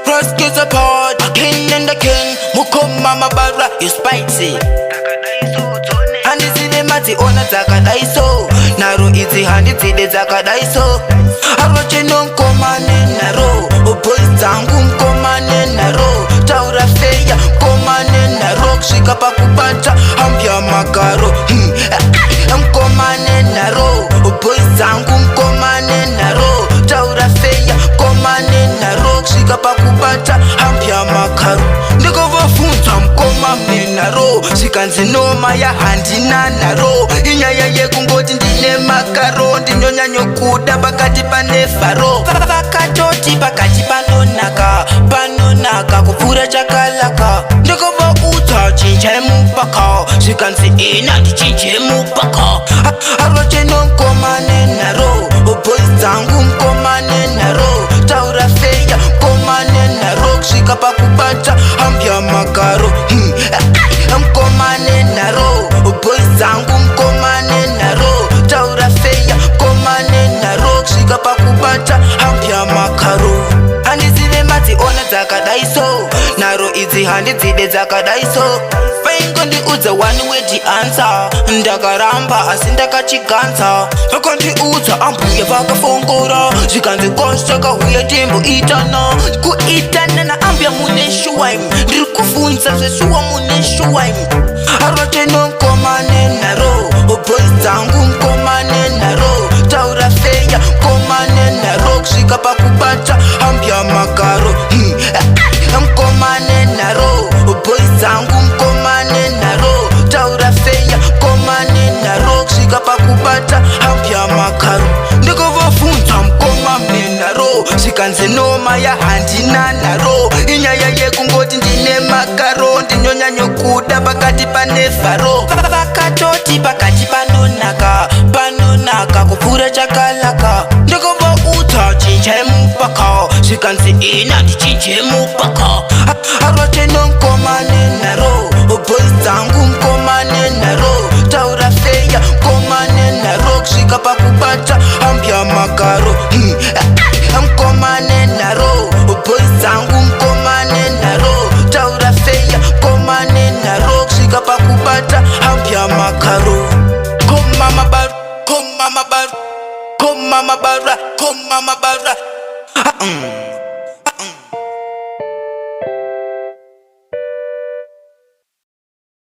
Rescue support, a king and the king. Mukoma mabara, you spicy. Handi zile mati ona zakadaiso. Naro izi handi zile zakadaiso. Aroche no mkomane naro. Boys zangu mkomane naro. Taura feya mkomane naro. Kshika pa kupata ambia makaro. Mkomane naro. Boys zangu mkomane naro. Taura feya mkomane naro. Kshika pa kupata ambia makaro. Ndiko vafunza mkomane naro. Shikanzi noma ya handina naro. Inyaya yekungoti ndine makaro. Ndinyonya nyokuda bakati pane faro. Vakatoti bakati panonaka kupura chakalaka. Ndiko vauta chinja mupaka. Shikanzi ina ndichinje mupaka. Aroche no mkomane naro. Boys zangu mkomane naro. Taura feya mkomane naro. Kshika pa kupata ambia makaro. Mkomane naro. Boys zangu mkomane naro. Taura feya mkomane naro. Kshika pa kupata ambia makaro. Handi zile mati ona zakadaiso. Naro izi handi zile zakadaiso. Faingo ndi uza wani wedi answer. Ndakaramba asindakachiganza. Vakondi uza ambuye vakafongora. Zikanzi konstaka huya tembo itana. Kuitana na ambia mune shuwaim. Ndiri kufunza zeshuwa mune shuwaim. Arote no mkomane naro. Boys zangu mkomane naro. Taura feya mkomane naro. Kshika pa kupata ambia makaro. Mkomane naro. Boys zangu mkomane naro. Taura feya mkomane naro. Kshika pa kupata ambia makaro. Ndiko vafunza mkomane naro. Shikanzi noma ya handina naro. Inyaya yekungoti ndine makaro. Ndinyonya nyokuda bakati pane faro. Vakatoti bakati panonaka kupura chakalaka. Ndiko vauta chinja mupaka. Shikanzi ina ndichinje mupaka. Aroche no mkomane naro. Boys zangu mkomane naro. Taura feya mkomane naro. Kshika pa kupata ambia makaro. Mkomane naro. Boys zangu mkomane naro. Taura feya mkomane naro. Kshika pa kupata ambia makaro. Kom mama bara.